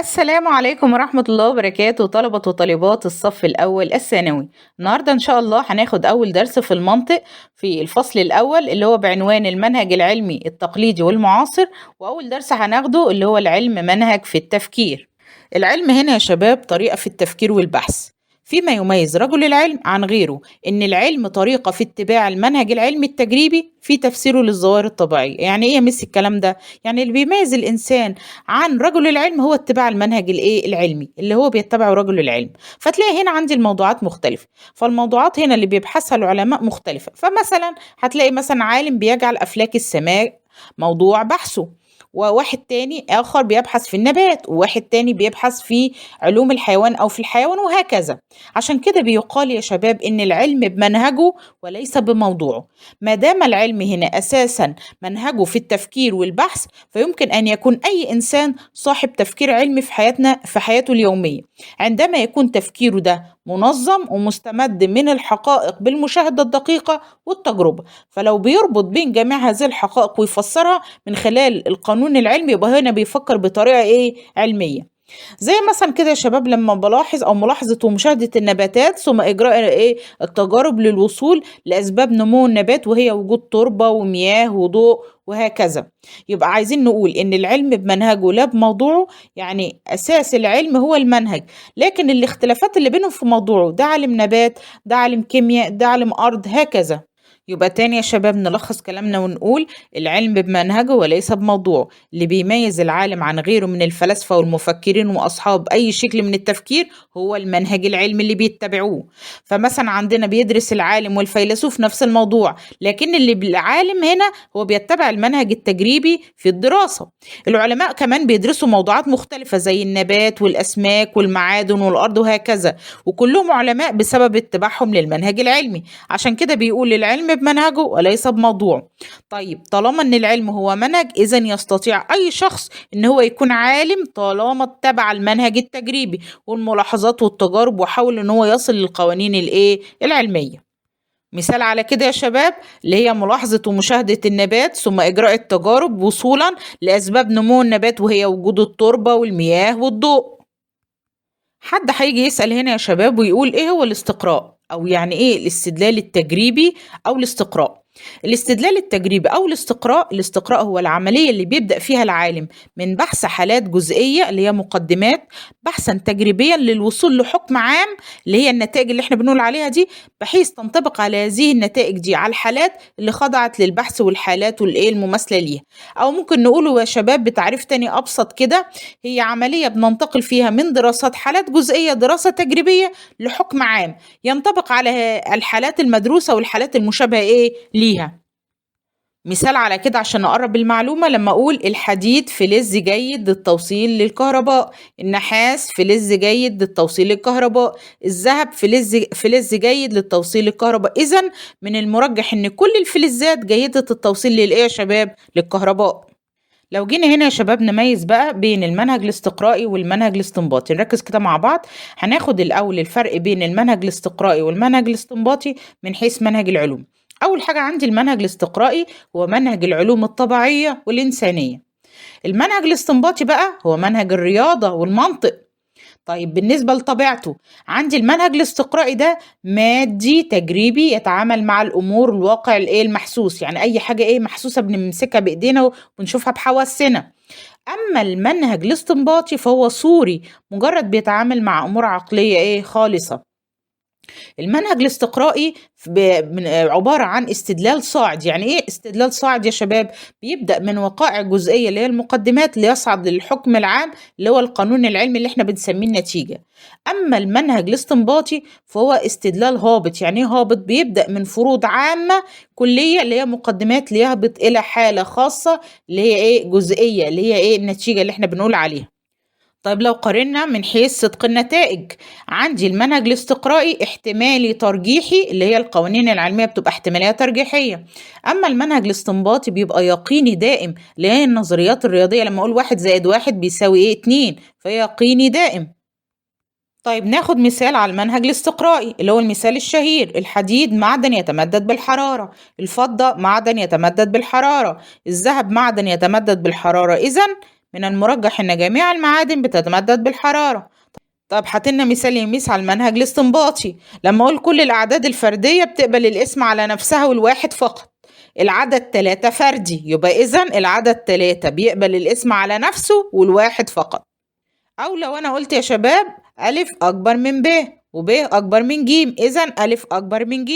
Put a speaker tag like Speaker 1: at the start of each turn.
Speaker 1: السلام عليكم ورحمة الله وبركاته طلبة وطالبات الصف الأول الثانوي. النهاردة إن شاء الله هناخد أول درس في المنطق في الفصل الأول اللي هو بعنوان المنهج العلمي التقليدي والمعاصر، وأول درس هناخده اللي هو العلم منهج في التفكير. العلم هنا يا شباب طريقة في التفكير والبحث. فيما يميز رجل العلم عن غيره إن العلم طريقة في اتباع المنهج العلمي التجريبي في تفسيره للظواهر الطبيعية. يعني إيه يا مس الكلام ده؟ يعني اللي بيميز الإنسان عن رجل العلم هو اتباع المنهج العلمي اللي هو بيتبعه رجل العلم. فتلاقي هنا عندي الموضوعات مختلفة، فالموضوعات هنا اللي بيبحثها العلماء مختلفة. فمثلا هتلاقي مثلا عالم بيجعل أفلاك السماء موضوع بحثه، وواحد تاني آخر بيبحث في النبات، وواحد تاني بيبحث في علوم الحيوان أو في الحيوان، وهكذا. عشان كده بيقال يا شباب إن العلم بمنهجه وليس بموضوعه. ما دام العلم هنا أساسا منهجه في التفكير والبحث، فيمكن أن يكون أي إنسان صاحب تفكير علمي في حياته اليومية، عندما يكون تفكيره ده منظم ومستمد من الحقائق بالمشاهدة الدقيقة والتجربة. فلو بيربط بين جميع هذه الحقائق ويفسرها من خلال القانون العلمي، يبقى هنا بيفكر بطريقة علمية. زي مثلا كده يا شباب لما بلاحظ او ملاحظه ومشاهده النباتات ثم اجراء التجارب للوصول لاسباب نمو النبات، وهي وجود تربه ومياه وضوء وهكذا. يبقى عايزين نقول ان العلم بمنهجه لا بموضوعه، يعني اساس العلم هو المنهج، لكن الاختلافات اللي بينهم في موضوعه، ده عالم نبات، ده عالم كيمياء، ده عالم ارض، هكذا. يبقى تاني يا شباب نلخص كلامنا ونقول العلم بمنهجه وليس بموضوعه. اللي بيميز العالم عن غيره من الفلاسفة والمفكرين وأصحاب أي شكل من التفكير هو المنهج العلمي اللي بيتبعوه. فمثلا عندنا بيدرس العالم والفيلسوف نفس الموضوع، لكن اللي بالعالم هنا هو بيتبع المنهج التجريبي في الدراسة. العلماء كمان بيدرسوا موضوعات مختلفة زي النبات والأسماك والمعادن والأرض وهكذا، وكلهم علماء بسبب اتباعهم للمنهج العلمي. عشان كده بيقول العلم بمنهجه وليس بموضوعه. طيب طالما ان العلم هو منهج، اذا يستطيع اي شخص ان هو يكون عالم طالما اتبع المنهج التجريبي والملاحظات والتجارب، وحاول ان هو يصل للقوانين العلمية. مثال على كده يا شباب اللي هي ملاحظة ومشاهدة النبات ثم إجراء التجارب وصولا لأسباب نمو النبات، وهي وجود التربة والمياه والضوء. حد هيجي يسأل هنا يا شباب ويقول ايه هو الاستقراء، او يعني ايه الاستدلال التجريبي او الاستقراء. الاستدلال التجريبي او الاستقراء هو العملية اللي بيبدأ فيها العالم من بحث حالات جزئية اللي هي مقدمات، بحثا تجريبيا للوصول لحكم عام اللي هي النتائج اللي احنا بنقول عليها دي، بحيث تنطبق على هذه النتائج دي على الحالات اللي خضعت للبحث والحالات المماثلة ليها. او ممكن نقوله يا شباب بتعريف تاني ابسط كده، هي عملية بننتقل فيها من دراسات حالات جزئية دراسة تجريبية لحكم عام ينطبق على الحالات المدروسة والحالات المشابهة ليها. مثال على كده عشان نقرب المعلومة، لما أقول الحديد فلز جيد للتوصيل للكهرباء، النحاس فلز جيد للتوصيل للكهرباء، الذهب فلز جيد للتوصيل للكهرباء. إذن من المرجح إن كل الفلزات جيدة التوصيل يا شباب للكهرباء. لو جينا هنا يا شباب نميز بقى بين المنهج الاستقرائي والمنهج الاستنباطي، نركز كده مع بعض. هناخد الأول الفرق بين المنهج الاستقرائي والمنهج الاستنباطي من حيث منهج العلوم. أول حاجة عندي المنهج الاستقرائي هو منهج العلوم الطبيعية والإنسانية. المنهج الاستنباطي بقى هو منهج الرياضة والمنطق. طيب بالنسبة لطبيعته، عندي المنهج الاستقرائي ده مادي تجريبي يتعامل مع الأمور الواقع المحسوس، يعني أي حاجة محسوسة بنمسكها بإيدينا وبنشوفها بحواسنا. أما المنهج الاستنباطي فهو صوري، مجرد بيتعامل مع أمور عقلية خالصة. المنهج الاستقرائي عبارة عن استدلال صاعد. يعني ايه استدلال صاعد يا شباب؟ بيبدأ من وقائع جزئية اللي هي المقدمات ليصعد للحكم العام اللي هو القانون العلمي اللي احنا بنسميه النتيجة. أما المنهج الاستنباطي فهو استدلال هابط. يعني ايه هابط؟ بيبدأ من فروض عامة كلية اللي هي مقدمات ليهبط إلى حالة خاصة اللي هي جزئية اللي هي النتيجة اللي احنا بنقول عليها. طيب لو قارنا من حيث صدق النتائج، عندي المنهج الاستقرائي احتمالي ترجيحي اللي هي القوانين العلمية بتبقى احتمالية ترجيحية. أما المنهج الاستنباطي بيبقى يقيني دائم اللي هي النظريات الرياضية، لما أقول 1+1 بيساوي 2 فهي يقيني دائم. طيب ناخد مثال على المنهج الاستقرائي اللي هو المثال الشهير، الحديد معدن يتمدد بالحرارة، الفضة معدن يتمدد بالحرارة، الذهب معدن يتمدد بالحرارة. إذن من المرجح إن جميع المعادن بتتمدد بالحرارة. طب هاتلنا مثال يميس على المنهج الاستنباطي. لما أقول كل الأعداد الفردية بتقبل الاسم على نفسها والواحد فقط. العدد 3 فردي، يبقى إذن العدد 3 بيقبل الاسم على نفسه والواحد فقط. أو لو أنا قلت يا شباب ألف أكبر من ب وب أكبر من ج، إذن ألف أكبر من ج.